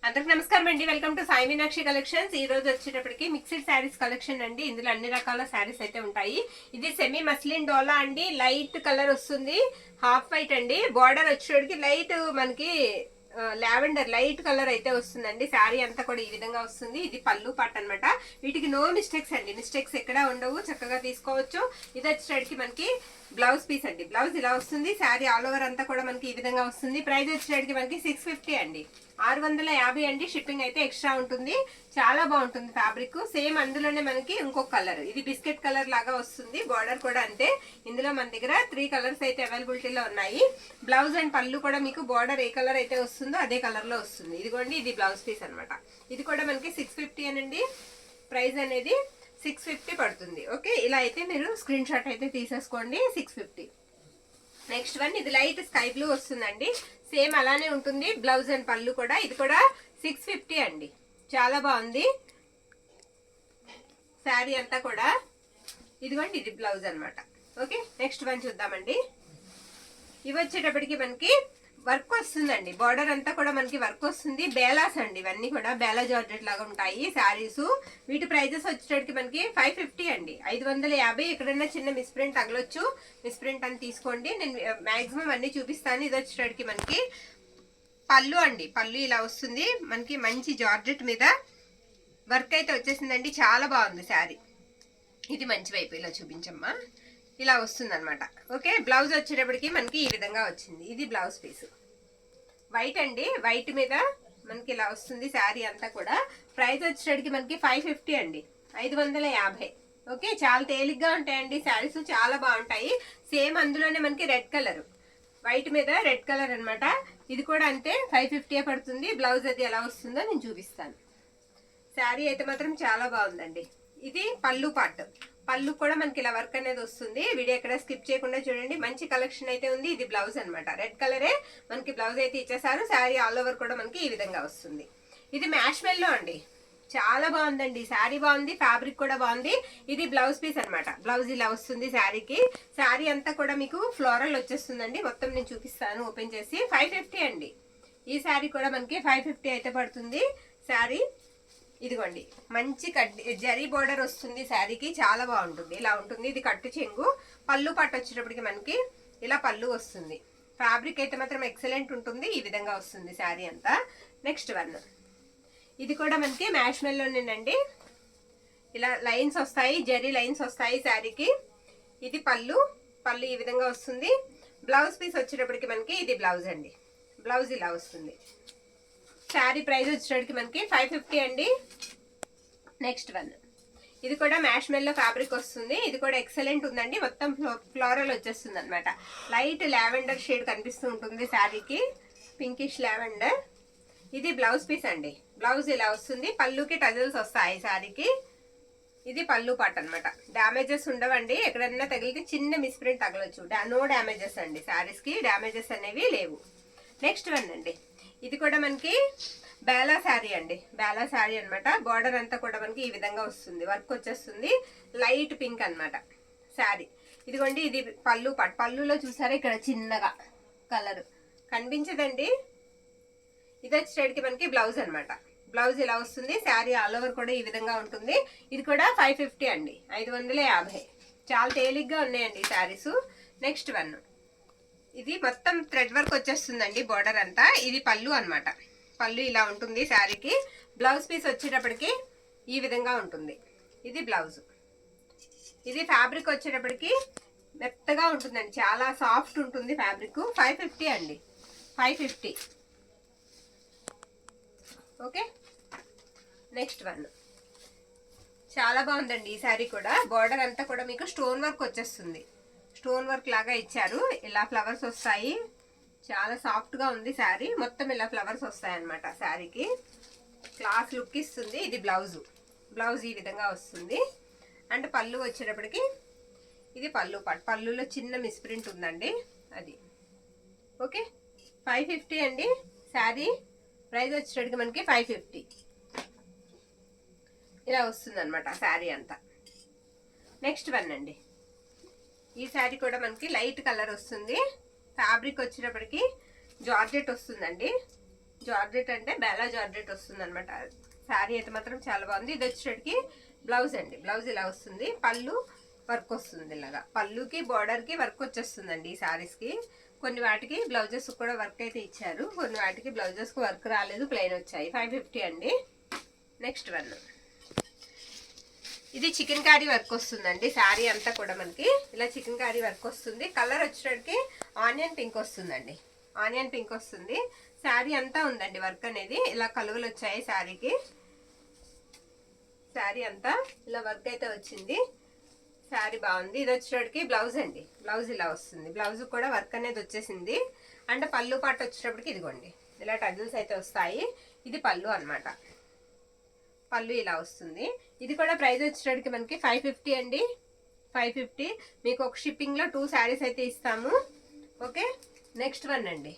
అందరికి నమస్కారం అండి. Welcome to Sai Meenakshi collections. ఈ రోజు వచ్చేటప్పటికి మిక్స్డ్ శారీస్ కలెక్షన్ అండి. ఇందులో అన్ని రకాల శారీస్ అయితే ఉంటాయి. ఇది సెమీ మస్లిన్ డోలా అండి. లైట్ కలర్ వస్తుంది, హాఫ్ వైట్ అండి. బార్డర్ వచ్చేటప్పటికి లైట్ మనకి లావెండర్ లైట్ కలర్ అయితే వస్తుందండి. శారీ అంతా కూడా ఈ విధంగా వస్తుంది. ఇది పళ్ళు పాట అనమాట. వీటికి నో మిస్టేక్స్ అండి, మిస్టేక్స్ ఎక్కడా ఉండవు, చక్కగా తీసుకోవచ్చు. ఇది వచ్చేటప్పటికి మనకి బ్లౌజ్ పీస్ అండి. బ్లౌజ్ ఇలా వస్తుంది. శారీ ఆల్ ఓవర్ అంతా కూడా మనకి ఈ విధంగా వస్తుంది. ప్రైస్ వచ్చేటప్పటికి మనకి 650 అండి, 650 అండి. షిప్పింగ్ అయితే ఎక్స్ట్రా ఉంటుంది. చాలా బాగుంటుంది ఫ్యాబ్రిక్. సేమ్ అందులోనే మనకి ఇంకొక కలర్, ఇది బిస్కెట్ కలర్ లాగా వస్తుంది. బార్డర్ కూడా అంతే. ఇందులో మన దగ్గర 3 కలర్స్ అయితే అవైలబిలిటీలో ఉన్నాయి. బ్లౌజ్ అండ్ పళ్ళు కూడా మీకు బార్డర్ ఏ కలర్ అయితే వస్తుందో అదే కలర్ లో వస్తుంది. ఇదిగోండి, ఇది బ్లౌజ్ పీస్ అనమాట. ఇది కూడా మనకి 650 అనండి. ప్రైస్ అనేది 650 పడుతుంది. ఓకే, ఇలా అయితే మీరు స్క్రీన్ షాట్ అయితే తీసేసుకోండి. 650. నెక్స్ట్ వన్, ఇది లైట్ స్కై బ్లూ వస్తుందండి. సేమ్ అలానే ఉంటుంది బ్లౌజ్ అండ్ పళ్ళు కూడా. ఇది కూడా 650 అండి. చాలా బాగుంది శారీ అంతా కూడా. ఇదిగోండి, ఇది బ్లౌజ్ అనమాట. ఓకే, నెక్స్ట్ వన్ చూద్దామండి. ఇవి వచ్చేటప్పటికి మనకి వర్క్ వస్తుందండి. బార్డర్ అంతా కూడా మనకి వర్క్ వస్తుంది. బేలాస్ అండి, ఇవన్నీ కూడా బేలా జార్జెట్ లాగా ఉంటాయి శారీస్. వీటి ప్రైజెస్ వచ్చేటప్పటికి మనకి 550 అండి, 550. ఎక్కడైనా చిన్న మిస్ప్రింట్ తగలొచ్చు, మిస్ప్రింట్ అని తీసుకోండి. నేను మాక్సిమం అన్ని చూపిస్తాను. ఇది వచ్చేటప్పటికి మనకి పళ్ళు అండి. పళ్ళు ఇలా వస్తుంది మనకి, మంచి జార్జెట్ మీద వర్క్ అయితే వచ్చేసిందండి. చాలా బాగుంది శారీ. ఇది మంచి వైపు ఇలా చూపించమ్మా, ఇలా వస్తుంది అనమాట. ఓకే, బ్లౌజ్ వచ్చేటప్పటికి మనకి ఈ విధంగా వచ్చింది. ఇది బ్లౌజ్ పీస్ వైట్ అండి. వైట్ మీద మనకి ఇలా వస్తుంది శారీ అంతా కూడా. ప్రైస్ వచ్చేటప్పటికి మనకి 550 అండి, 550. ఓకే, చాలా తేలిగ్గా ఉంటాయండి శారీస్, చాలా బాగుంటాయి. సేమ్ అందులోనే మనకి రెడ్ కలర్, వైట్ మీద రెడ్ కలర్ అనమాట. ఇది కూడా అంతే, 550 పడుతుంది. బ్లౌజ్ అది ఎలా వస్తుందో నేను చూపిస్తాను. శారీ అయితే మాత్రం చాలా బాగుందండి. ఇది పళ్ళు పార్ట్. పళ్ళు కూడా మనకి ఇలా వర్క్ అనేది వస్తుంది. వీడియో ఎక్కడ స్కిప్ చేయకుండా చూడండి. మంచి కలెక్షన్ అయితే ఉంది. ఇది బ్లౌజ్ అనమాట. రెడ్ కలరే మనకి బ్లౌజ్ అయితే ఇచ్చేసారు. శారీ ఆల్ ఓవర్ కూడా మనకి ఈ విధంగా వస్తుంది. ఇది మ్యాష్ మెల్లో అండి. చాలా బాగుందండి శారీ, బాగుంది. ఫ్యాబ్రిక్ కూడా బాగుంది. ఇది బ్లౌజ్ పీస్ అనమాట. బ్లౌజ్ ఇలా వస్తుంది శారీకి. శారీ అంతా కూడా మీకు ఫ్లోరల్ వచ్చేస్తుందండి. మొత్తం నేను చూపిస్తాను ఓపెన్ చేసి. 550 అండి. ఈ శారీ కూడా మనకి 550 అయితే పడుతుంది శారీ. ఇదిగోండి, మంచి జరీ బోర్డర్ వస్తుంది శారీకి. చాలా బాగుంటుంది. ఇలా ఉంటుంది. ఇది కట్టు చెంగు. పళ్ళు పట్టు వచ్చేటప్పటికి మనకి ఇలా పళ్ళు వస్తుంది. ఫ్యాబ్రిక్ అయితే మాత్రం ఎక్సలెంట్ ఉంటుంది. ఈ విధంగా వస్తుంది శారీ అంతా. నెక్స్ట్ వన్, ఇది కూడా మనకి మ్యాష్ మెల్లోనేనండి. ఇలా లైన్స్ వస్తాయి, జరీ లైన్స్ వస్తాయి శారీకి. ఇది పళ్ళు. పళ్ళు ఈ విధంగా వస్తుంది. బ్లౌజ్ పీస్ వచ్చేటప్పటికి మనకి ఇది బ్లౌజ్ అండి. బ్లౌజ్ ఇలా వస్తుంది. శారీ ప్రైస్ వచ్చేటప్పటికి మనకి 550 అండి. నెక్స్ట్ వన్, ఇది కూడా మ్యాష్ మెల్లో ఫ్యాబ్రిక్ వస్తుంది. ఇది కూడా ఎక్సలెంట్ ఉందండి. మొత్తం ఫ్లోరల్ వచ్చేస్తుంది అనమాట. లైట్ లావెండర్ షేడ్ కనిపిస్తూ ఉంటుంది శారీకి, పింకిష్ లావెండర్. ఇది బ్లౌజ్ పీస్ అండి. బ్లౌజ్ ఇలా వస్తుంది. పళ్ళుకి టజల్స్ వస్తాయి శారీకి. ఇది పళ్ళు పాట అనమాట. డ్యామేజెస్ ఉండవండి. ఎక్కడన్నా తగిలితే చిన్న మిస్ప్రింట్ తగలొచ్చు. నో డ్యామేజెస్ అండి. శారీస్ కి డ్యామేజెస్ అనేవి లేవు. నెక్స్ట్ వన్ అండి, ఇది కూడా మనకి బేలా శారీ అండి. బేలా శారీ అనమాట. బార్డర్ అంతా కూడా మనకి ఈ విధంగా వస్తుంది. వర్క్ వచ్చేస్తుంది. లైట్ పింక్ అనమాట శారీ. ఇదిగోండి, ఇది పళ్ళు పాట. పళ్ళులో చూసారా ఇక్కడ చిన్నగా కలర్ కనిపించదండి. ఇది వచ్చేటికి మనకి బ్లౌజ్ అనమాట. బ్లౌజ్ ఇలా వస్తుంది. శారీ ఆల్ ఓవర్ కూడా ఈ విధంగా ఉంటుంది. ఇది కూడా 550 అండి, 550. చాలా తేలిగ్గా ఉన్నాయండి శారీస్. నెక్స్ట్ వన్, ఇది మొత్తం థ్రెడ్ వర్క్ వచ్చేస్తుందండి బార్డర్ అంతా. ఇది పళ్ళు అనమాట. పళ్ళు ఇలా ఉంటుంది శారీకి. బ్లౌజ్ పీస్ వచ్చేటప్పటికి ఈ విధంగా ఉంటుంది. ఇది బ్లౌజ్. ఇది ఫ్యాబ్రిక్ వచ్చేటప్పటికి మెత్తగా ఉంటుందండి. చాలా సాఫ్ట్ ఉంటుంది ఫ్యాబ్రిక్. 550 అండి, 550. ఓకే, నెక్స్ట్ వన్, చాలా బాగుందండి ఈ శారీ కూడా. బార్డర్ అంతా కూడా మీకు స్టోన్ వర్క్ వచ్చేస్తుంది. స్టోన్ వర్క్ లాగా ఇచ్చారు. ఇలా ఫ్లవర్స్ వస్తాయి. చాలా సాఫ్ట్ గా ఉంది శారీ. మొత్తం ఇలా ఫ్లవర్స్ వస్తాయి అనమాట శారీకి. క్లాస్ లుక్ ఇస్తుంది. ఇది బ్లౌజ్. బ్లౌజ్ ఈ విధంగా వస్తుంది. అండ్ పళ్ళు వచ్చేటప్పటికి ఇది పళ్ళు పాటు. పళ్ళులో చిన్న మిస్ప్రింట్ ఉందండి అది. ఓకే, 550 అండి శారీ. ప్రైస్ వచ్చేటప్పటికి మనకి 550 ఇలా వస్తుంది అనమాట శారీ అంతా. నెక్స్ట్ వన్ అండి, ఈ శారీ కూడా మనకి లైట్ కలర్ వస్తుంది. ఫ్యాబ్రిక్ వచ్చేటప్పటికి జార్జెట్ వస్తుందండి. జార్జెట్ అంటే బేలా జార్జెట్ వస్తుంది అనమాట. శారీ అయితే మాత్రం చాలా బాగుంది. ఇది వచ్చేటికి బ్లౌజ్ అండి. బ్లౌజ్ ఇలా వస్తుంది. పళ్ళు వర్క్ వస్తుంది ఇలాగా. పళ్ళుకి బార్డర్కి వర్క్ వచ్చేస్తుందండి ఈ శారీస్కి. కొన్ని వాటికి బ్లౌజెస్ కూడా వర్క్ అయితే ఇచ్చారు, కొన్ని వాటికి బ్లౌజెస్కి వర్క్ రాలేదు, ప్లెయిన్ వచ్చాయి. 550 అండి. నెక్స్ట్ వన్, ఇది చికెన్ కారీ వర్క్ వస్తుందండి. శారీ అంతా కూడా మనకి ఇలా చికెన్ కారీ వర్క్ వస్తుంది. కలర్ వచ్చేటికి ఆనియన్ పింక్ వస్తుందండి. ఆనియన్ పింక్ వస్తుంది. శారీ అంతా ఉందండి వర్క్ అనేది. ఇలా కలువలు వచ్చాయి శారీకి. శారీ అంతా ఇలా వర్క్ అయితే వచ్చింది. శారీ బాగుంది. ఇది వచ్చేటికి బ్లౌజ్ అండి. బ్లౌజ్ ఇలా వస్తుంది. బ్లౌజ్ కూడా వర్క్ అనేది వచ్చేసింది. అంటే పళ్ళు పాటు వచ్చేటప్పటికి ఇదిగోండి ఇలా టజిల్స్ అయితే వస్తాయి. ఇది పళ్ళు అనమాట. పళ్ళు ఇలా వస్తుంది. ఇది కూడా ప్రైస్ వచ్చేటప్పటికి మనకి 550 అండి. 550. మీకు ఒక షిప్పింగ్లో 2 శారీస్ అయితే ఇస్తాము. ఓకే. నెక్స్ట్ వన్ అండి.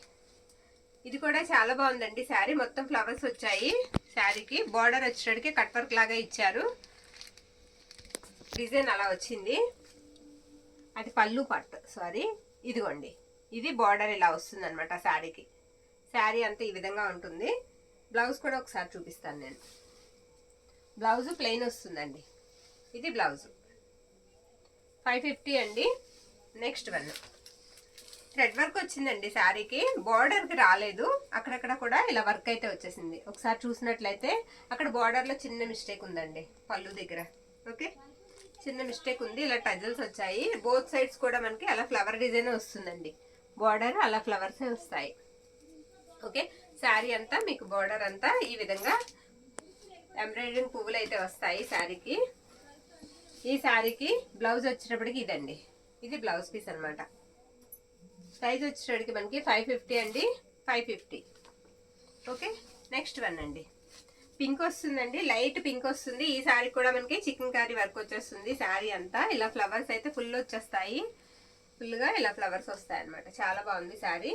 ఇది కూడా చాలా బాగుందండి. శారీ మొత్తం ఫ్లవర్స్ వచ్చాయి. శారీకి బార్డర్ వచ్చేటప్పటికి కట్ వర్క్ లాగా ఇచ్చారు. డిజైన్ అలా వచ్చింది. అది పళ్ళు పార్ట్. సారీ, ఇదిగోండి ఇది బార్డర్ ఇలా వస్తుంది అనమాట శారీకి. శారీ అంతా ఈ విధంగా ఉంటుంది. బ్లౌజ్ కూడా ఒకసారి చూపిస్తాను నేను. బ్లౌజ్ ప్లెయిన్ వస్తుందండి. ఇది బ్లౌజ్. 550 అండి. నెక్స్ట్ వన్, థ్రెడ్ వర్క్ వచ్చిందండి శారీకి. బార్డర్కి రాలేదు, అక్కడక్కడ కూడా ఇలా వర్క్ అయితే వచ్చేసింది. ఒకసారి చూసినట్లయితే అక్కడ బార్డర్లో చిన్న మిస్టేక్ ఉందండి పళ్ళు దగ్గర. ఓకే, చిన్న మిస్టేక్ ఉంది. ఇలా టజిల్స్ వచ్చాయి. బోత్ సైడ్స్ కూడా మనకి అలా ఫ్లవర్ డిజైన్ వస్తుందండి. బార్డర్ అలా ఫ్లవర్సే వస్తాయి. ఓకే, శారీ అంతా మీకు బార్డర్ అంతా ఈ విధంగా ఎంబ్రాయిడరింగ్ పువ్వులు అయితే వస్తాయి శారీకి. ఈ శారీకి బ్లౌజ్ వచ్చేటప్పటికి ఇదండి. ఇది బ్లౌజ్ పీస్ అనమాట. ప్రైస్ వచ్చేటప్పటికి మనకి 550 అండి. 550. ఓకే. నెక్స్ట్ వన్ అండి. పింక్ వస్తుందండి. లైట్ పింక్ వస్తుంది. ఈ శారీ కూడా మనకి చికెన్ కర్రీ వర్క్ వచ్చేస్తుంది. శారీ అంతా ఇలా ఫ్లవర్స్ అయితే ఫుల్ వచ్చేస్తాయి. ఫుల్గా ఇలా ఫ్లవర్స్ వస్తాయి అనమాట. చాలా బాగుంది శారీ.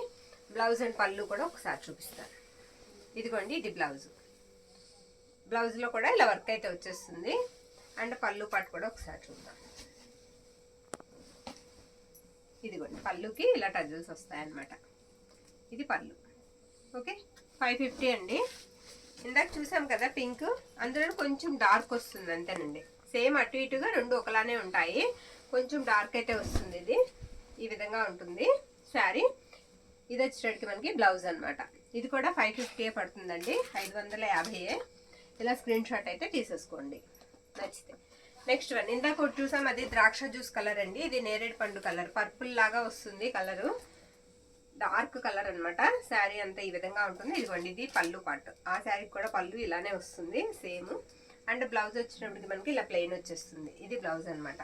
బ్లౌజ్ అండ్ పళ్ళు కూడా ఒకసారి చూపిస్తాను. ఇదిగోండి ఇది బ్లౌజ్. బ్లౌజ్లో కూడా ఇలా వర్క్ అయితే వచ్చేస్తుంది. అండ్ పళ్ళు పాటు కూడా ఒకసారి చూద్దాం. ఇదిగోండి పళ్ళుకి ఇలా టజిల్స్ వస్తాయన్నమాట. ఇది పళ్ళు. ఓకే, 550 అండి. ఇందాక చూసాం కదా పింక్, అందులో కొంచెం డార్క్ వస్తుంది అంతేనండి. సేమ్ అటు ఇటుగా రెండు ఒకలానే ఉంటాయి. కొంచెం డార్క్ అయితే వస్తుంది. ఇది ఈ విధంగా ఉంటుంది శారీ. ఇది వచ్చేటప్పటికి మనకి బ్లౌజ్ అనమాట. ఇది కూడా 550 పడుతుందండి. 550. ఇలా స్క్రీన్ షాట్ అయితే తీసేసుకోండి నచ్చితే. నెక్స్ట్ వన్, ఇందాక ఒకటి చూసాం, అది ద్రాక్ష జ్యూస్ కలర్ అండి. ఇది నేరేడు పండు కలర్, పర్పుల్ లాగా వస్తుంది కలరు. డార్క్ కలర్ అనమాట. శారీ అంతా ఈ విధంగా ఉంటుంది. ఇదిగోండి ఇది పళ్ళు పార్ట్. ఆ శారీకి కూడా పళ్ళు ఇలానే వస్తుంది సేమ్. అండ్ బ్లౌజ్ వచ్చినప్పటికి మనకి ఇలా ప్లెయిన్ వచ్చేస్తుంది. ఇది బ్లౌజ్ అనమాట.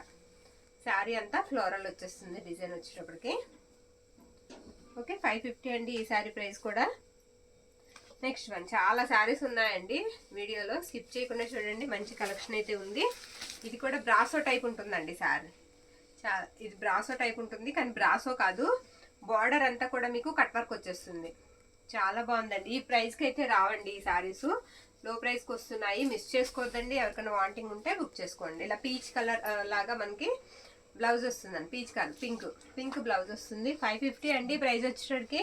శారీ అంతా ఫ్లోరల్ వచ్చేస్తుంది డిజైన్ వచ్చేటప్పటికి. ఓకే, 550 అండి ఈ శారీ ప్రైస్ కూడా. నెక్స్ట్ వన్, చాలా శారీస్ ఉన్నాయండి వీడియోలో, స్కిప్ చేయకుండా చూడండి. మంచి కలెక్షన్ అయితే ఉంది. ఇది కూడా బ్రాసో టైప్ ఉంటుందండి శారీ. ఇది బ్రాసో టైప్ ఉంటుంది, కానీ బ్రాసో కాదు. బార్డర్ అంతా కూడా మీకు కట్ వర్క్ వచ్చేస్తుంది. చాలా బాగుందండి. ఈ ప్రైస్కి అయితే రావండి ఈ శారీస్, లో ప్రైస్కి వస్తున్నాయి. మిస్ చేసుకోవద్దండి. ఎవరికైనా వాంటింగ్ ఉంటే బుక్ చేసుకోండి. ఇలా పీచ్ కలర్ లాగా మనకి బ్లౌజ్ వస్తుందండి. పీచ్ కాదు, పింక్ బ్లౌజ్ వస్తుంది. 550 అండి ప్రైస్ వచ్చేసరికి.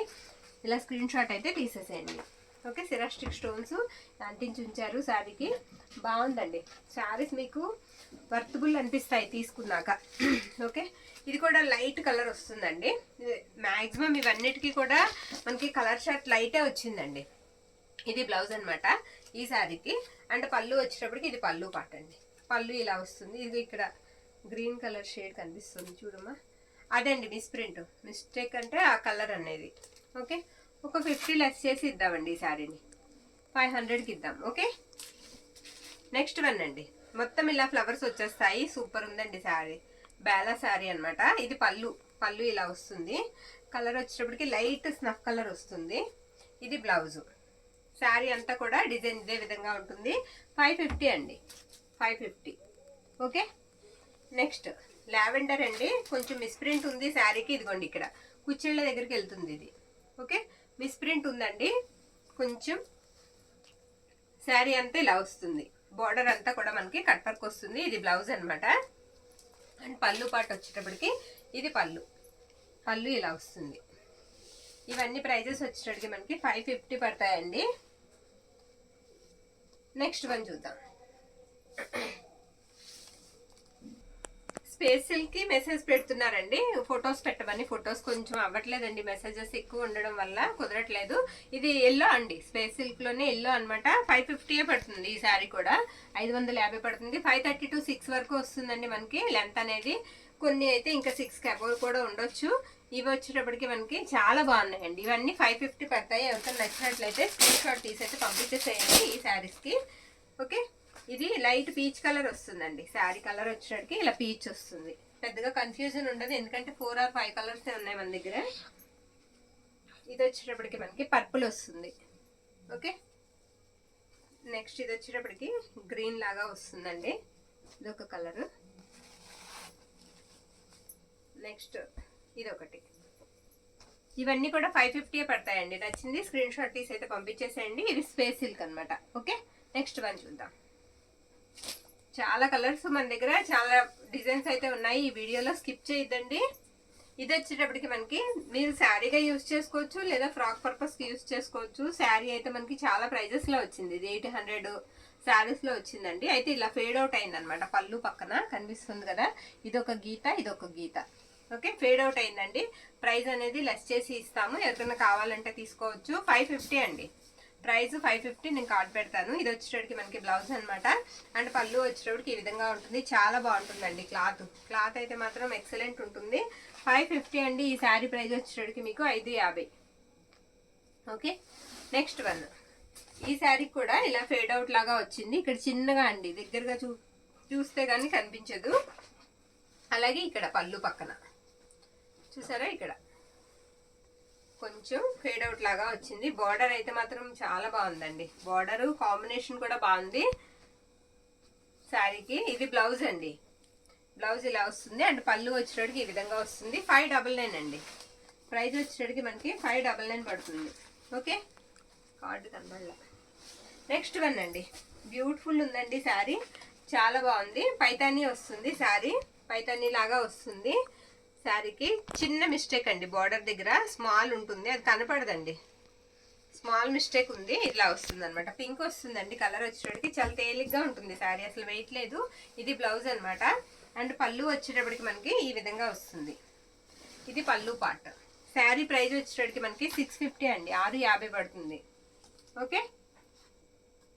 ఇలా స్క్రీన్ షాట్ అయితే తీసేసేయండి. ఓకే, సిరాస్టిక్ స్టోన్స్ అంటించి ఉంచారు శారీకి. బాగుందండి శారీస్, మీకు వర్తబుల్ అనిపిస్తాయి తీసుకున్నాక. ఓకే, ఇది కూడా లైట్ కలర్ వస్తుందండి. మ్యాక్సిమం ఇవన్నిటికీ కూడా మనకి కలర్ షర్ట్ లైటే వచ్చిందండి. ఇది బ్లౌజ్ అనమాట ఈ శారీకి. అండ్ పళ్ళు వచ్చేటప్పటికి ఇది పళ్ళు పాట అండి. పళ్ళు ఇలా వస్తుంది. ఇది ఇక్కడ గ్రీన్ కలర్ షేడ్ కనిపిస్తుంది చూడమ్మా, అదండి మిస్ప్రింట్. మిస్టేక్ అంటే ఆ కలర్ అనేది. ఓకే, ఒక 50 లెస్ చేసి ఇద్దామండి ఈ శారీని. 500కి ఇద్దాం. ఓకే, నెక్స్ట్ వన్ అండి. మొత్తం ఇలా ఫ్లవర్స్ వచ్చేస్తాయి. సూపర్ ఉందండి శారీ. బేలా శారీ అనమాట. ఇది పళ్ళు ఇలా వస్తుంది. కలర్ వచ్చేటప్పటికి లైట్ స్నఫ్ కలర్ వస్తుంది. ఇది బ్లౌజు. శారీ అంతా కూడా డిజైన్ ఇదే విధంగా ఉంటుంది. 550 అండి. 550. ఓకే, నెక్స్ట్ లావెండర్ అండి. కొంచెం మిస్ప్రింట్ ఉంది శారీకి. ఇదిగోండి ఇక్కడ కుచ్చిళ్ళ దగ్గరికి వెళ్తుంది ఇది. ఓకే, మిస్ప్రింట్ ఉందండి కొంచెం. శారీ అంతా ఇలా వస్తుంది. బార్డర్ అంతా కూడా మనకి కట్ వర్క్ వస్తుంది. ఇది బ్లౌజ్ అనమాట. అండ్ పళ్ళు పాటు వచ్చేటప్పటికి ఇది పళ్ళు ఇలా వస్తుంది. ఇవన్నీ ప్రైజెస్ వచ్చేటప్పటికి మనకి 550 పడతాయండి. నెక్స్ట్ వన్ చూద్దాం. స్పేస్ సిల్క్ కి మెసేజ్ పెడుతున్నారండి, ఫొటోస్ పెట్టమని. ఫొటోస్ కొంచెం అవ్వట్లేదండి, మెసేజెస్ ఎక్కువ ఉండడం వల్ల కుదరట్లేదు. ఇది ఎల్లో అండి, స్పేస్ సిల్క్ లోనే ఎల్లో అనమాట. 550 పడుతుంది. ఈ శారీ కూడా 550 పడుతుంది. 530 to 6 వరకు వస్తుందండి మనకి లెంత్ అనేది. కొన్ని అయితే ఇంకా 6 అబోవ్ కూడా ఉండొచ్చు. ఇవి వచ్చేటప్పటికి మనకి చాలా బాగున్నాయండి. ఇవన్నీ 550 పడతాయి. ఎవరికైనా నచ్చినట్లయితే స్క్రీన్ షాట్ తీసి అయితే పంపించేసేయండి ఈ శారీస్ కి. ఓకే, ఇది లైట్ పీచ్ కలర్ వస్తుందండి. శారీ కలర్ వచ్చేటప్పటికి ఇలా పీచ్ వస్తుంది. పెద్దగా కన్ఫ్యూజన్ ఉండదు, ఎందుకంటే 4 or 5 కలర్స్ ఉన్నాయి మన దగ్గర. ఇది వచ్చేటప్పటికి మనకి పర్పుల్ వస్తుంది. ఓకే, నెక్స్ట్ ఇది వచ్చేటప్పటికి గ్రీన్ లాగా వస్తుందండి, ఇది ఒక కలర్. నెక్స్ట్ ఇది ఒకటి. ఇవన్నీ కూడా 550 పడతాయండి. నచ్చింది స్క్రీన్ షాట్ తీసి అయితే పంపించేసేయండి. ఇది స్పేస్ సిల్క్ అనమాట. ఓకే, నెక్స్ట్ వన్ చూద్దాం. చాలా కలర్స్ మన దగ్గర, చాలా డిజైన్స్ అయితే ఉన్నాయి. ఈ వీడియోలో స్కిప్ చేయొద్దండి. ఇది వచ్చేటప్పటికి మనకి మీరు శారీగా యూజ్ చేసుకోవచ్చు, లేదా ఫ్రాక్ పర్పస్ కి యూజ్ చేసుకోవచ్చు. శారీ అయితే మనకి చాలా ప్రైజెస్ లో వచ్చింది. ఇది 800 శారీస్ లో వచ్చిందండి. అయితే ఇలా ఫేడ్ అవుట్ అయింది అనమాట. పళ్ళు పక్కన కనిపిస్తుంది కదా, ఇదొక గీత, ఇదొక గీత. ఓకే, ఫేడ్ అవుట్ అయిందండి. ప్రైస్ అనేది లెస్ చేసి ఇస్తాము, ఎవరికైనా కావాలంటే తీసుకోవచ్చు. 550 అండి ప్రైస్. 550 నేను కార్డ్ పెడతాను. ఇది వచ్చేటప్పటికి మనకి బ్లౌజ్ అనమాట. అండ్ పళ్ళు వచ్చేటప్పటికి ఈ విధంగా ఉంటుంది. చాలా బాగుంటుందండి క్లాత్ అయితే మాత్రం ఎక్సలెంట్ ఉంటుంది. 550 అండి. ఈ శారీ ప్రైస్ వచ్చేటప్పటికి మీకు 550. Okay, next one. ఈ శారీ కూడా ఇలా ఫేడ్ అవుట్ లాగా వచ్చింది. ఇక్కడ చిన్నగా అండి, దగ్గరగా చూస్తే కానీ కనిపించదు. అలాగే ఇక్కడ పళ్ళు పక్కన చూసారా, ఇక్కడ కొంచెం ఫేడ్ అవుట్ లాగా వచ్చింది. బార్డర్ అయితే మాత్రం చాలా బాగుందండి. బార్డర్ కాంబినేషన్ కూడా బాగుంది శారీకి. ఇది బ్లౌజ్ అండి. బ్లౌజ్ ఇలా వస్తుంది. అండ్ పళ్ళు వచ్చేటప్పటికి ఈ విధంగా వస్తుంది. 599 అండి ప్రైస్. వచ్చేటప్పటికి మనకి 599 పడుతుంది. ఓకే, కార్డు కనబడలా. నెక్స్ట్ వన్ అండి, బ్యూటిఫుల్ ఉందండి శారీ, చాలా బాగుంది. పైతానీ వస్తుంది శారీ, పైతానీ లాగా వస్తుంది. శారీకి చిన్న మిస్టేక్ అండి, బార్డర్ దగ్గర స్మాల్ ఉంటుంది, అది కనపడదండి. స్మాల్ మిస్టేక్ ఉంది, ఇట్లా వస్తుంది అనమాట. పింక్ వస్తుందండి కలర్ వచ్చేటప్పటికి. చాలా తేలిగ్గా ఉంటుంది శారీ, అసలు వెయిట్ లేదు. ఇది బ్లౌజ్ అనమాట. అండ్ పళ్ళు వచ్చేటప్పటికి మనకి ఈ విధంగా వస్తుంది. ఇది పళ్ళు పార్ట్. శారీ ప్రైస్ వచ్చేటప్పటికి మనకి 650 అండి, 650 పడుతుంది. ఓకే,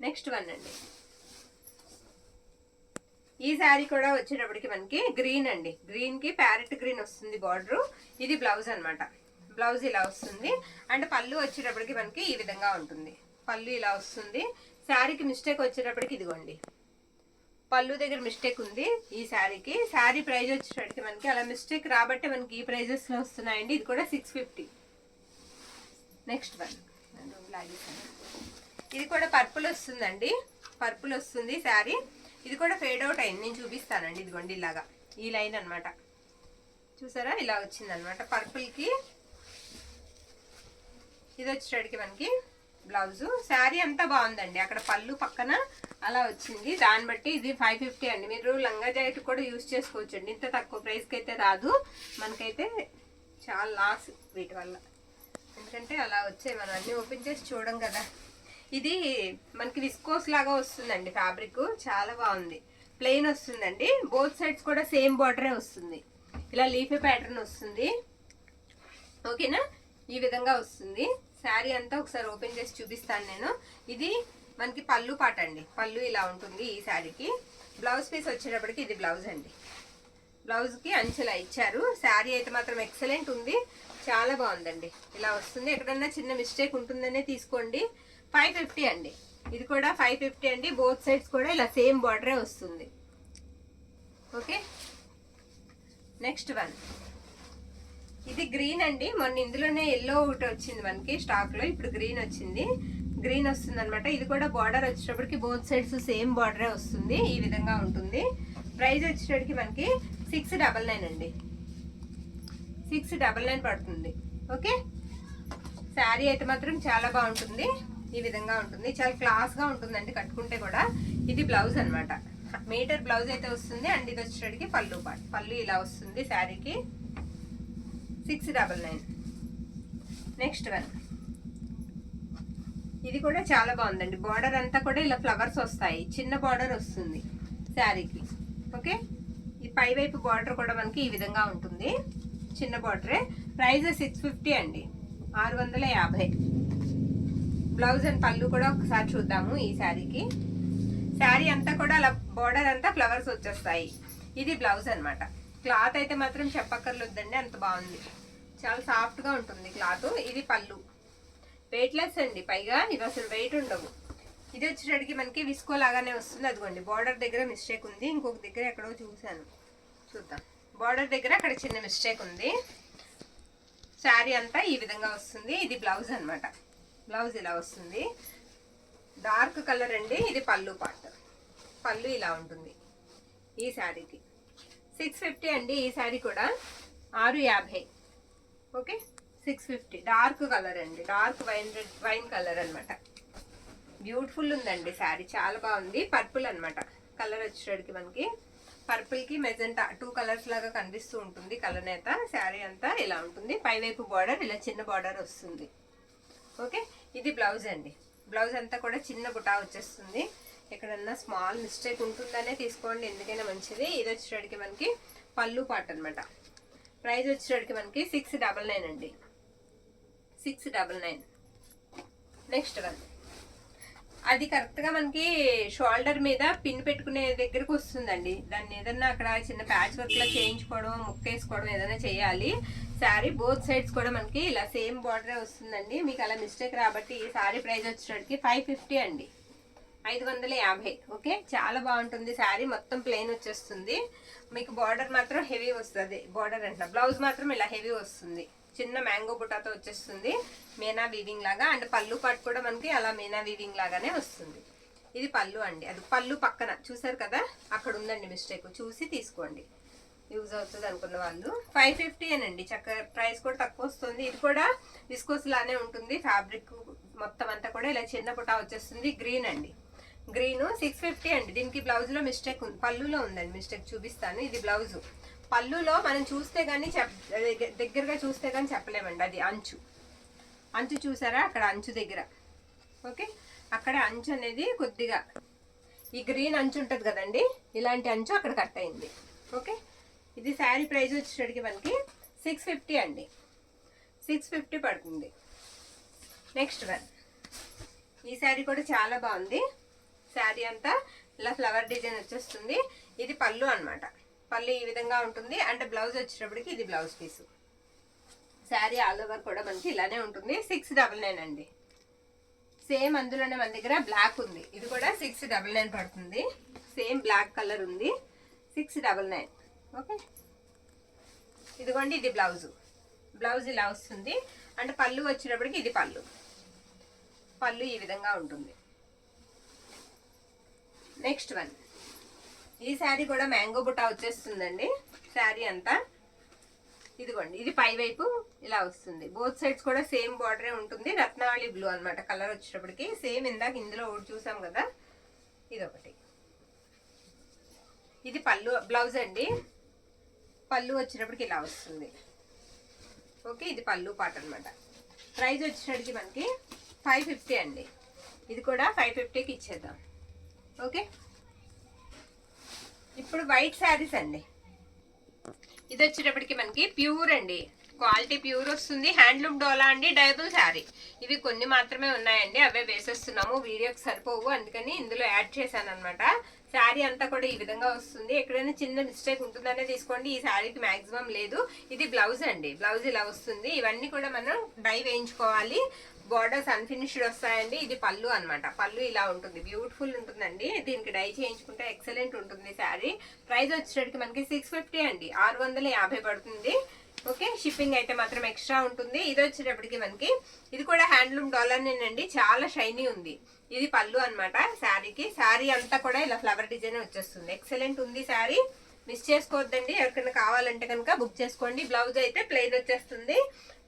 నెక్స్ట్ వన్ అండి. ఈ శారీ కూడా వచ్చేటప్పటికి మనకి గ్రీన్ అండి. గ్రీన్ కి ప్యారెట్ గ్రీన్ వస్తుంది బార్డర్. ఇది బ్లౌజ్ అనమాట. బ్లౌజ్ ఇలా వస్తుంది. అండ్ పళ్ళు వచ్చేటప్పటికి మనకి ఈ విధంగా ఉంటుంది. పళ్ళు ఇలా వస్తుంది. శారీకి మిస్టేక్ వచ్చేటప్పటికి ఇదిగోండి, పళ్ళు దగ్గర మిస్టేక్ ఉంది ఈ శారీకి. శారీ ప్రైస్ వచ్చేటప్పటికి మనకి అలా మిస్టేక్ రాబట్టే మనకి ఈ ప్రైజెస్ లో వస్తున్నాయండి. ఇది కూడా 650. నెక్స్ట్ వన్, ఇది కూడా పర్పుల్ వస్తుందండి. పర్పుల్ వస్తుంది శారీ. ఇది కూడా ఫేడ్ అవుట్ అయింది, నేను చూపిస్తానండి. ఇదిగోండి ఇలాగా ఈ లైన్ అనమాట. చూసారా, ఇలా వచ్చింది అనమాట పర్పుల్ కి. ఇది వచ్చేటప్పటికి మనకి బ్లౌజ్. శారీ అంతా బాగుందండి. అక్కడ పళ్ళు పక్కన అలా వచ్చింది, దాన్ని బట్టి ఇది 550 అండి. మీరు లంగా జాకెట్ కూడా యూజ్ చేసుకోవచ్చు అండి. ఇంత తక్కువ ప్రైస్కి అయితే రాదు మనకైతే. చాలా లాస్ వీటి వల్ల, ఎందుకంటే అలా వచ్చాయి. మనం అన్ని ఓపెన్ చేసి చూడం కదా. ఇది మనకి విస్కోస్ లాగా వస్తుందండి ఫ్యాబ్రిక్, చాలా బాగుంది. ప్లెయిన్ వస్తుందండి. బోత్ సైడ్స్ కూడా సేమ్ బార్డరే వస్తుంది. ఇలా లీఫీ ప్యాటర్న్ వస్తుంది. ఓకేనా, ఈ విధంగా వస్తుంది శారీ అంతా. ఒకసారి ఓపెన్ చేసి చూపిస్తాను నేను. ఇది మనకి పళ్ళు పాట అండి. పళ్ళు ఇలా ఉంటుంది ఈ శారీకి. బ్లౌజ్ పీస్ వచ్చేటప్పటికి ఇది బ్లౌజ్ అండి. బ్లౌజ్ కి అంచెలా ఇచ్చారు. శారీ అయితే మాత్రం ఎక్సలెంట్ ఉంది, చాలా బాగుందండి. ఇలా వస్తుంది. ఎక్కడన్నా చిన్న మిస్టేక్ ఉంటుందనే తీసుకోండి. 550 అండి. ఇది కూడా 550 అండి. బోత్ సైడ్స్ కూడా ఇలా సేమ్ బార్డరే వస్తుంది. Okay, next one. ఇది గ్రీన్ అండి. మొన్న ఇందులోనే ఎల్లో ఒకటి వచ్చింది మనకి స్టాక్ లో, ఇప్పుడు గ్రీన్ వచ్చింది. గ్రీన్ వస్తుంది అనమాట. ఇది కూడా బార్డర్ వచ్చేటప్పటికి బోత్ సైడ్స్ సేమ్ బార్డరే వస్తుంది. ఈ విధంగా ఉంటుంది. ప్రైస్ వచ్చేటప్పటికి మనకి 699 అండి. 699 పడుతుంది. ఓకే, శారీ అయితే మాత్రం చాలా బాగుంటుంది. ఈ విధంగా ఉంటుంది, చాలా క్లాస్ గా ఉంటుందండి కట్టుకుంటే కూడా. ఇది బ్లౌజ్ అనమాట. మీటర్ బ్లౌజ్ అయితే వస్తుంది. అండ్ ఇది వచ్చేటప్పటికి పళ్ళు పార్ట్. పళ్ళు ఇలా వస్తుంది శారీకి. 699. నెక్స్ట్ వన్, ఇది కూడా చాలా బాగుందండి. బార్డర్ అంతా కూడా ఇలా ఫ్లవర్స్ వస్తాయి, చిన్న బార్డర్ వస్తుంది శారీకి. ఓకే, ఈ పై వైపు బార్డర్ కూడా మనకి ఈ విధంగా ఉంటుంది, చిన్న బార్డరే. ప్రైస్ 650 అండి, 650. బ్లౌజ్ అండ్ పళ్ళు కూడా ఒకసారి చూద్దాము ఈ శారీకి. శారీ అంతా కూడా అలా బార్డర్ అంతా ఫ్లవర్స్ వచ్చేస్తాయి. ఇది బ్లౌజ్ అన్నమాట. క్లాత్ అయితే మాత్రం చెప్పక్కర్లేదండి, అంత బాగుంది, చాలా సాఫ్ట్గా ఉంటుంది క్లాత్. ఇది పళ్ళు, వెయిట్లెస్ అండి, పైగా ఇవి అసలు వెయిట్ ఉండవు. ఇది వచ్చేటడికి మనకి విస్కో లాగానే వస్తుంది. అదిగోండి బార్డర్ దగ్గర మిస్టేక్ ఉంది, ఇంకొక దగ్గర ఎక్కడో చూసాను, చూద్దాం. బార్డర్ దగ్గర అక్కడ చిన్న మిస్టేక్ ఉంది. శారీ అంతా ఈ విధంగా వస్తుంది. ఇది బ్లౌజ్ అన్నమాట. బ్లౌజ్ ఇలా వస్తుంది, డార్క్ కలర్ అండి. ఇది పళ్ళు పార్ట్, పళ్ళు ఇలా ఉంటుంది ఈ శారీకి. 650 అండి ఈ శారీ కూడా, 650. ఓకే, 650. డార్క్ కలర్ అండి, డార్క్ వైన్ కలర్ అన్నమాట. బ్యూటిఫుల్ ఉందండి శారీ, చాలా బాగుంది. పర్పుల్ అన్నమాట కలర్ వచ్చేటికి మనకి. పర్పుల్ కి మెజెంటా 2 కలర్స్ లాగా కనిపిస్తూ ఉంటుంది కలర్ నేత. శారీ అంతా ఇలా ఉంటుంది. పైవైపు బార్డర్ ఇలా చిన్న బార్డర్ వస్తుంది. ఓకే, ఇది బ్లౌజ్ అండి. బ్లౌజ్ అంతా కూడా చిన్న బుటా వచ్చేస్తుంది. ఎక్కడన్నా స్మాల్ మిస్టేక్ ఉంటుందనే తీసుకోండి, ఎందుకైనా మంచిది. ఇది వచ్చేటికి మనకి పళ్ళు పార్ట్ అనమాట. ప్రైస్ వచ్చేటికి మనకి 699 అండి, 699. నెక్స్ట్ వన్, అది కరెక్ట్గా మనకి షోల్డర్ మీద పిన్ పెట్టుకునే దగ్గరకు వస్తుందండి. దాన్ని ఏదన్నా అక్కడ చిన్న ప్యాచ్ వర్క్లో చేయించుకోవడం, ముక్కేసుకోవడం ఏదైనా చేయాలి. శారీ బోత్ సైడ్స్ కూడా మనకి ఇలా సేమ్ బార్డరే వస్తుందండి. మీకు అలా మిస్టేక్ రాబట్టి ఈ శారీ ప్రైస్ వచ్చేటికి 550 అండి, 550. ఓకే, చాలా బాగుంటుంది శారీ. మొత్తం ప్లెయిన్ వచ్చేస్తుంది. మీకు బార్డర్ మాత్రం హెవీ వస్తుంది. బార్డర్ అంట, బ్లౌజ్ మాత్రం ఇలా హెవీ వస్తుంది, చిన్న మ్యాంగో బుటాతో వచ్చేస్తుంది, మీనా వీవింగ్ లాగా. అండ్ పళ్ళు పాటు కూడా మనకి అలా మీనా వీవింగ్ లాగానే వస్తుంది. ఇది పళ్ళు అండి. అది పళ్ళు పక్కన చూసారు కదా, అక్కడ ఉందండి మిస్టేక్, చూసి తీసుకోండి, యూజ్ అవుతుంది అనుకున్న వాళ్ళు. 550 అనండి, చక్కగా ప్రైస్ కూడా తక్కువ వస్తుంది. ఇది కూడా విస్కోస్ లానే ఉంటుంది. ఫ్యాబ్రిక్ మొత్తం అంతా కూడా ఇలా చిన్న బుటా వచ్చేస్తుంది. గ్రీన్ అండి, గ్రీన్ 650 అండి. దీనికి బ్లౌజ్లో మిస్టేక్ ఉంది, పళ్ళులో ఉందండి మిస్టేక్, చూపిస్తాను. ఇది బ్లౌజు. పళ్ళులో మనం చూస్తే కానీ దగ్గరగా చూస్తే కానీ చెప్పలేమండి. అది అంచు, అంచు చూసారా అక్కడ అంచు దగ్గర. ఓకే, అక్కడ అంచు అనేది కొద్దిగా ఈ గ్రీన్ అంచు ఉంటుంది కదండి, ఇలాంటి అంచు అక్కడ కట్ అయింది. ఓకే, ఇది శారీ ప్రైస్ వచ్చేటికి మనకి 650 అండి, 650 పడుతుంది. నెక్స్ట్ వన్, ఈ శారీ కూడా చాలా బాగుంది. శారీ అంతా ఇలా ఫ్లవర్ డిజైన్ వచ్చేస్తుంది. ఇది పళ్ళు అన్నమాట. పళ్ళు ఈ విధంగా ఉంటుంది. అండ్ బ్లౌజ్ వచ్చేటప్పటికి ఇది blouse piece. Sari all over కూడా మనకి ఇలానే ఉంటుంది. 699 అండి. సేమ్ అందులోనే మన దగ్గర బ్లాక్ ఉంది, ఇది కూడా 699 పడుతుంది. సేమ్ బ్లాక్ కలర్ ఉంది, 699. ఓకే, ఇదిగోండి ఇది బ్లౌజు. బ్లౌజ్ ఇలా వస్తుంది. అంటే పళ్ళు వచ్చేటప్పటికి ఇది పళ్ళు, పళ్ళు ఈ విధంగా ఉంటుంది. నెక్స్ట్ వన్, ఈ శారీ కూడా మ్యాంగో బుటా వచ్చేస్తుందండి శారీ అంతా. ఇదిగోండి ఇది పై వైపు ఇలా వస్తుంది. బోత్ సైడ్స్ కూడా సేమ్ బార్డరే ఉంటుంది. రత్నావళి బ్లూ అన్నమాట కలర్ వచ్చేటప్పటికి. సేమ్ ఇందాక ఇందులో ఒకటి చూసాం కదా, ఇదొకటి. ఇది పళ్ళు, బ్లౌజ్ అండి. పళ్ళు వచ్చేటప్పటికి ఇలా వస్తుంది. ఓకే, ఇది పళ్ళు పాట అనమాట. ప్రైస్ వచ్చేటప్పటికి మనకి 550 అండి. ఇది కూడా 550కి ఇచ్చేద్దాం. ఓకే, ఇప్పుడు వైట్ శారీస్ అండి. ఇది వచ్చేటప్పటికి మనకి ప్యూర్ అండి, క్వాలిటీ ప్యూర్ వస్తుంది. హ్యాండ్లూమ్ డోలా అండి, డైబుల్ శారీ. ఇవి కొన్ని మాత్రమే ఉన్నాయండి, అవే వేసేస్తున్నాము, వీడియోకి సరిపోవు, అందుకని ఇందులో యాడ్ చేశాను అనమాట. శారీ అంతా కూడా ఈ విధంగా వస్తుంది. ఎక్కడైనా చిన్న మిస్టేక్ ఉంటుందనే తీసుకోండి, ఈ శారీకి మాక్సిమం లేదు. ఇది బ్లౌజ్ అండి, బ్లౌజ్ ఇలా వస్తుంది. ఇవన్నీ కూడా మనం డై వేయించుకోవాలి. బార్డర్స్ అన్ఫినిష్డ్ వస్తాయండి. ఇది పళ్ళు అన్నమాట. పళ్ళు ఇలా ఉంటుంది, బ్యూటిఫుల్ ఉంటుందండి. దీనికి డై చేయించుకుంటే ఎక్సలెంట్ ఉంటుంది శారీ. ప్రైస్ వచ్చేటికి మనకి 650 అండి, 650 పడుతుంది. ఓకే, షిప్పింగ్ అయితే మాత్రం ఎక్స్ట్రా ఉంటుంది. ఇది వచ్చేటప్పటికి మనకి ఇది కూడా హ్యాండ్లూమ్ డాలర్నేనండి, చాలా షైనీ ఉంది. ఇది పళ్ళు అన్నమాట శారీకి. శారీ అంతా కూడా ఇలా ఫ్లవర్ డిజైన్ వచ్చేస్తుంది. ఎక్సలెంట్ ఉంది శారీ, మిస్ చేసుకోవద్దండి. ఎవరికైనా కావాలంటే కనుక బుక్ చేసుకోండి. బ్లౌజ్ అయితే ప్లెయిన్ వచ్చేస్తుంది,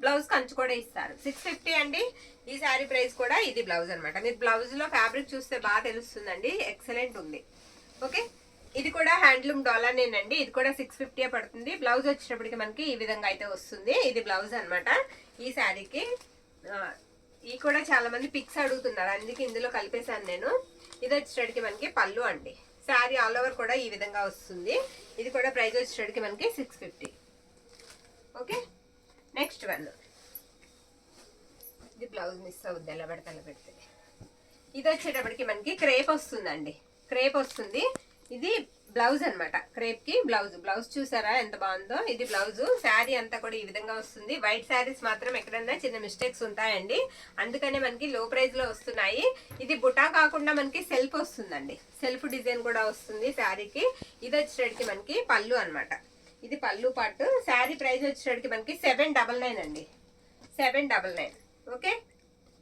బ్లౌజ్ కంచు కూడా ఇస్తారు. 650 అండి ఈ శారీ ప్రైస్ కూడా. ఇది బ్లౌజ్ అనమాట. మీరు బ్లౌజ్ లో ఫ్యాబ్రిక్ చూస్తే బాగా తెలుస్తుందండి, ఎక్సలెంట్ ఉంది. ఓకే, ఇది కూడా హ్యాండ్లూమ్ డాలర్నేనండి. ఇది కూడా 650 పడుతుంది. బ్లౌజ్ వచ్చేటప్పటికి మనకి ఈ విధంగా అయితే వస్తుంది. ఇది బ్లౌజ్ అనమాట ఈ శారీకి. ఈ కూడా చాలా మంది పిక్స్ అడుగుతున్నారు, అందుకే ఇందులో కలిపేశాను నేను. ఇది వచ్చేటడికి మనకి పళ్ళు అండి. శారీ ఆల్ ఓవర్ కూడా ఈ విధంగా వస్తుంది. ఇది కూడా ప్రైస్ వచ్చేటడికి మనకి 650. Okay, next one. ఇది బ్లౌజ్ మిస్ అవుద్ది ఎలా పెడితే అలా పెడితే. ఇది వచ్చేటప్పటికి మనకి క్రేప్ వస్తుందండి, క్రేప్ వస్తుంది. ఇది బ్లౌజ్ అనమాట, క్రేప్ కి బ్లౌజ్. బ్లౌజ్ చూసారా ఎంత బాగుందో. ఇది బ్లౌజ్. శారీ అంతా కూడా ఈ విధంగా వస్తుంది. వైట్ శారీస్ మాత్రం ఎక్కడన్నా చిన్న మిస్టేక్స్ ఉంటాయండి, అందుకనే మనకి లో ప్రైస్ లో వస్తున్నాయి. ఇది బుటా కాకుండా మనకి సెల్ఫ్ వస్తుందండి, సెల్ఫ్ డిజైన్ కూడా వస్తుంది శారీకి. ఇది వచ్చేటడికి మనకి పళ్ళు అనమాట. ఇది పళ్ళు పాటు. శారీ ప్రైస్ వచ్చేటడికి మనకి 799 అండి, 799. ఓకే,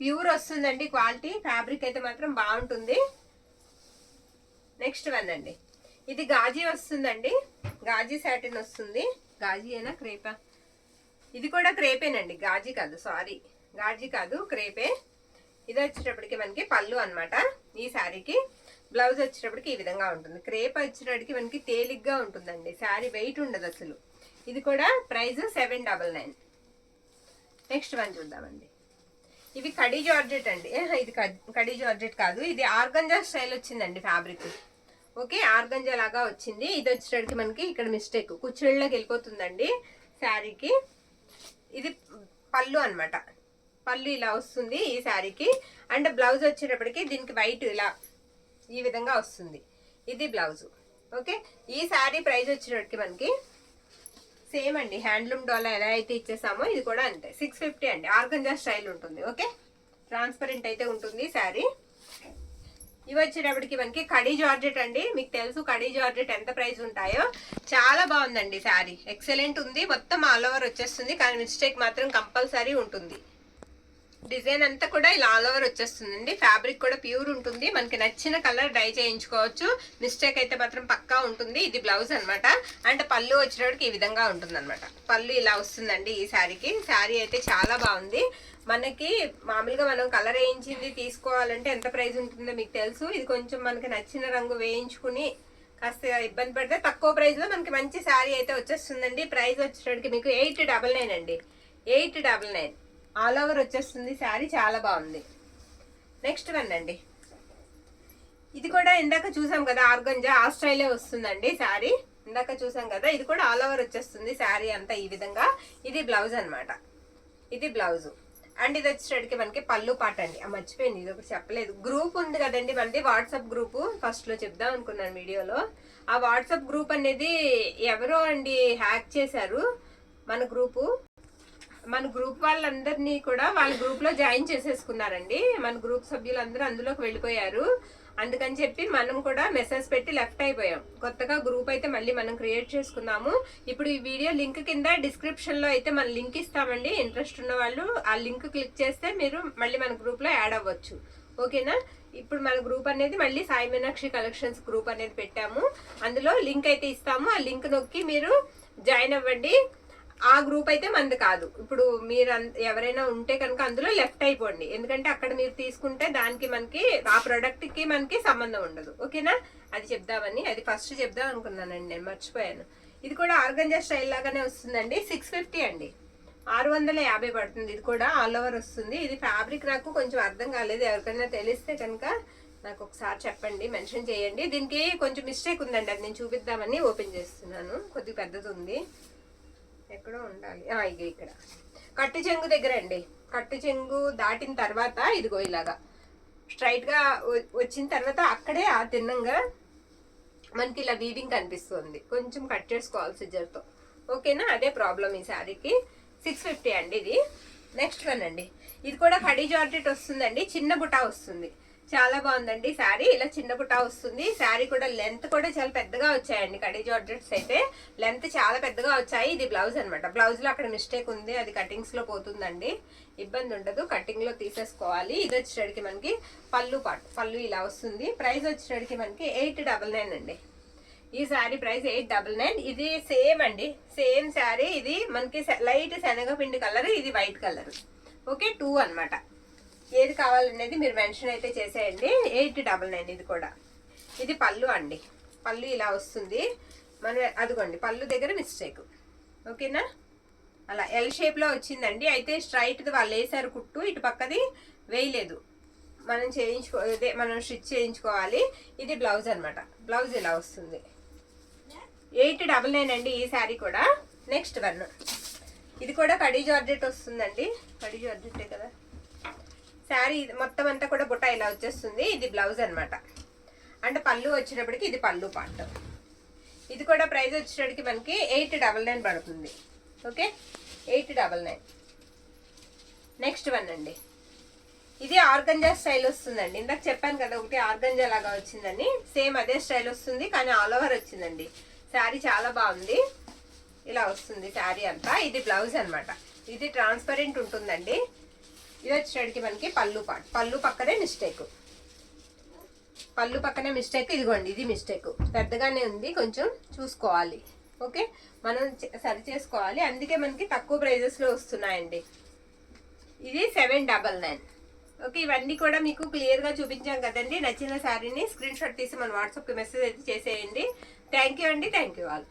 ప్యూర్ వస్తుందండి క్వాలిటీ. ఫ్యాబ్రిక్ అయితే మాత్రం బాగుంటుంది. నెక్స్ట్ వన్ అండి. ఇది గాజీ వస్తుందండి, గాజీ సాటిన్ వస్తుంది. గాజీ అయినా క్రేపా? ఇది కూడా క్రేపేనండి, గాజీ కాదు, సారీ గాజీ కాదు, క్రేపే. ఇది వచ్చేటప్పటికి మనకి పళ్ళు అనమాట. ఈ శారీకి బ్లౌజ్ వచ్చేటప్పటికి ఈ విధంగా ఉంటుంది. క్రేప్ వచ్చేటప్పటికి మనకి తేలిగ్గా ఉంటుందండి, శారీ వెయిట్ ఉండదు అసలు. ఇది కూడా ప్రైస్ 799. నెక్స్ట్ వన్ చూద్దామండి. ఇవి కడీ జార్జెట్ అండి. ఇది కడీ జార్జెట్ కాదు, ఇది ఆర్గంజా స్టైల్ వచ్చిందండి ఫ్యాబ్రిక్. ఓకే, ఆర్గంజా లాగా వచ్చింది. ఇది వచ్చేటప్పటికి మనకి ఇక్కడ మిస్టేక్, కుచ్చిళ్ళకి వెళ్ళిపోతుందండి శారీకి. ఇది పళ్ళు అనమాట, పళ్ళు ఇలా వస్తుంది ఈ శారీకి. అండ్ బ్లౌజ్ వచ్చేటప్పటికి దీనికి వైట్ ఇలా ఈ విధంగా వస్తుంది. ఇది బ్లౌజ్. ఓకే, ఈ శారీ ప్రైస్ వచ్చేటప్పటికి మనకి సేమ్ అండి, హ్యాండ్లూమ్ డోలా ఎలా అయితే ఇచ్చేసామో ఇది కూడా అంతే, 650 అండి. ఆర్గంజా స్టైల్ ఉంటుంది. ఓకే, ట్రాన్స్పరెంట్ అయితే ఉంటుంది శారీ. ఇవి వచ్చేటప్పటికి మనకి కడీ జార్జెట్ అండి. మీకు తెలుసు కడీ జార్జెట్ ఎంత ప్రైస్ ఉంటాయో. చాలా బాగుందండి శారీ, ఎక్సలెంట్ ఉంది. మొత్తం ఆల్ ఓవర్ వచ్చేస్తుంది, కానీ మిస్టేక్ మాత్రం కంపల్సరీ ఉంటుంది. డిజైన్ అంతా కూడా ఇలా ఆల్ ఓవర్ వచ్చేస్తుందండి. ఫ్యాబ్రిక్ కూడా ప్యూర్ ఉంటుంది. మనకి నచ్చిన కలర్ డై చేయించుకోవచ్చు. మిస్టేక్ అయితే మాత్రం పక్కా ఉంటుంది. ఇది బ్లౌజ్ అనమాట. అంటే పళ్ళు వచ్చేటప్పటికి ఈ విధంగా ఉంటుంది అనమాట. పళ్ళు ఇలా వస్తుందండి ఈ శారీకి. శారీ అయితే చాలా బాగుంది. మనకి మామూలుగా మనం కలర్ వేయించింది తీసుకోవాలంటే ఎంత ప్రైస్ ఉంటుందో మీకు తెలుసు. ఇది కొంచెం మనకి నచ్చిన రంగు వేయించుకుని కాస్త ఇబ్బంది పడితే తక్కువ ప్రైస్ లో మనకి మంచి శారీ అయితే వచ్చేస్తుందండి. ప్రైస్ వచ్చేటప్పటికి మీకు 899 అండి, 899. ఆల్ ఓవర్ వచ్చేస్తుంది శారీ, చాలా బాగుంది. నెక్స్ట్ వన్ అండి. ఇది కూడా ఇందాక చూసాం కదా ఆర్గంజా, ఆ స్టైలే వస్తుందండి శారీ. ఇందాక చూసాం కదా, ఇది కూడా ఆల్ ఓవర్ వచ్చేస్తుంది శారీ అంతా ఈ విధంగా. ఇది బ్లౌజ్ అనమాట, ఇది బ్లౌజ్. అండ్ ఇది వచ్చేటప్పటికి మనకి పళ్ళు పాట అండి. మర్చిపోయింది, ఇది ఒకటి చెప్పలేదు. గ్రూప్ ఉంది కదండి మనది, వాట్సాప్ గ్రూప్. ఫస్ట్ లో చెప్దాం అనుకున్నాను వీడియోలో. ఆ వాట్సాప్ గ్రూప్ అనేది ఎవరో అండి హ్యాక్ చేశారు మన గ్రూపు. మన గ్రూప్ వాళ్ళందరినీ కూడా వాళ్ళ గ్రూప్ లో జాయిన్ చేసేసుకున్నారండి. మన గ్రూప్ సభ్యులందరూ అందులోకి వెళ్ళిపోయారు. అందుకని చెప్పి మనం కూడా మెసేజ్ పెట్టి లెఫ్ట్ అయిపోయాం. కొత్తగా గ్రూప్ అయితే మళ్ళీ మనం క్రియేట్ చేసుకున్నాము. ఇప్పుడు ఈ వీడియో లింక్ కింద డిస్క్రిప్షన్ లో అయితే మన లింక్ ఇస్తామండి. ఇంట్రెస్ట్ ఉన్న వాళ్ళు ఆ లింక్ క్లిక్ చేస్తే మీరు మళ్ళీ మన గ్రూప్ లో యాడ్ అవ్వచ్చు. ఓకేనా? ఇప్పుడు మన గ్రూప్ అనేది మళ్ళీ సాయి మీనాక్షి కలెక్షన్స్ గ్రూప్ అనేది పెట్టాము. అందులో లింక్ అయితే ఇస్తాము. ఆ లింక్ నొక్కి మీరు జాయిన్ అవ్వండి. ఆ గ్రూప్ అయితే మనది కాదు. ఇప్పుడు మీరు ఎవరైనా ఉంటే కనుక అందులో లెఫ్ట్ అయిపోండి. ఎందుకంటే అక్కడ మీరు తీసుకుంటే దానికి మనకి ఆ ప్రొడక్ట్ కి మనకి సంబంధం ఉండదు. ఓకేనా? అది చెప్దామని, అది ఫస్ట్ చెప్దాం అనుకున్నానండి, నేను మర్చిపోయాను. ఇది కూడా ఆర్గంజా స్టైల్ లాగానే వస్తుందండి. 650 అండి, 650 పడుతుంది. ఇది కూడా ఆల్ ఓవర్ వస్తుంది. ఇది ఫ్యాబ్రిక్ నాకు కొంచెం అర్థం కాలేదు, ఎవరికైనా తెలిస్తే కనుక నాకు ఒకసారి చెప్పండి, మెన్షన్ చేయండి. దీనికి కొంచెం మిస్టేక్ ఉందండి, అది నేను చూపిద్దామని ఓపెన్ చేస్తున్నాను. కొద్దిగా పెద్దది ఉంది, ఎక్కడో ఉండాలి. ఇది ఇక్కడ కట్టు చెంగు దగ్గర అండి. కట్టు చెంగు దాటిన తర్వాత ఇదిగో ఇలాగా స్ట్రైట్ గా వచ్చిన తర్వాత అక్కడే ఆ తిన్నంగా మనకి ఇలా వీవింగ్ కనిపిస్తుంది. కొంచెం కట్ చేసుకోవాలి సిజర్తో. ఓకేనా? అదే ప్రాబ్లం ఈ శారీకి. 650 అండి ఇది. నెక్స్ట్ వన్ అండి. ఇది కూడా కడీ జార్జెట్ వస్తుందండి, చిన్న బుటా వస్తుంది. చాలా బాగుందండి శారీ. ఇలా చిన్న బుటా వస్తుంది. శారీ కూడా లెంత్ కూడా చాలా పెద్దగా వచ్చాయండి. కడీ జార్జెట్స్ అయితే లెంత్ చాలా పెద్దగా వచ్చాయి. ఇది బ్లౌజ్ అనమాట. బ్లౌజ్ లో అక్కడ మిస్టేక్ ఉంది, అది కటింగ్స్ లో పోతుందండి. ఇబ్బంది ఉండదు, కటింగ్ లో తీసేసుకోవాలి. ఇది వచ్చేటికి మనకి పళ్ళు పాటు, పళ్ళు ఇలా వస్తుంది. ప్రైస్ వచ్చేటికి మనకి 899 అండి. ఈ శారీ ప్రైస్ 899. ఇది సేమ్ అండి, సేమ్ శారీ. ఇది మనకి లైట్ శనగపిండి కలర్, ఇది వైట్ కలర్. ఓకే, 2 అనమాట. ఏది కావాలనేది మీరు మెన్షన్ అయితే చేసేయండి. 899 ఇది కూడా. ఇది పళ్ళు అండి, పళ్ళు ఇలా వస్తుంది. మన అదిగోండి పళ్ళు దగ్గర మిస్టేక్. ఓకేనా? అలా ఎల్ షేప్ లో వచ్చిందండి. అయితే స్ట్రైట్ వాళ్ళు వేసారు కుట్టు, ఇటు పక్కది వేయలేదు. మనం ఇదే మనం స్టిచ్ చేయించుకోవాలి. ఇది బ్లౌజ్ అనమాట. బ్లౌజ్ ఇలా వస్తుంది. 899 అండి ఈ శారీ కూడా. నెక్స్ట్ వన్, ఇది కూడా కడీ జార్జెట్ వస్తుందండి. కడీ జార్జెట్టే కదా శారీ. మొత్తం అంతా కూడా బుట్ట ఇలా వచ్చేస్తుంది. ఇది బ్లౌజ్ అనమాట. అంటే పళ్ళు వచ్చేటప్పటికి ఇది పళ్ళు పార్ట్. ఇది కూడా ప్రైస్ వచ్చేటప్పటికి మనకి 899 పడుతుంది. ఓకే, 899. నెక్స్ట్ వన్ అండి, ఇది ఆర్గంజా స్టైల్ వస్తుందండి. ఇందాక చెప్పాను కదా ఒకటి ఆర్గంజా లాగా వచ్చిందని, సేమ్ అదే స్టైల్ వస్తుంది కానీ ఆల్ ఓవర్ వచ్చిందండి. శారీ చాలా బాగుంది. ఇలా వస్తుంది శారీ అంతా. ఇది బ్లౌజ్ అనమాట. ఇది ట్రాన్స్పరెంట్ ఉంటుందండి. ఇది వచ్చేటికి మనకి పళ్ళు పార్ట్. పళ్ళు పక్కనే మిస్టేక్, పళ్ళు పక్కనే మిస్టేక్. ఇదిగోండి ఇది మిస్టేక్ పెద్దగానే ఉంది, కొంచెం చూసుకోవాలి. ఓకే, మనం సరి చేసుకోవాలి. అందుకే మనకి తక్కువ ప్రైజెస్లో వస్తున్నాయండి. ఇది 799. ఓకే, ఇవన్నీ కూడా మీకు క్లియర్గా చూపించాం కదండి. నచ్చిన శారీని స్క్రీన్ షాట్ తీసి మన వాట్సాప్కి మెసేజ్ అయితే చేసేయండి. థ్యాంక్ యూ అండి. Thank you all.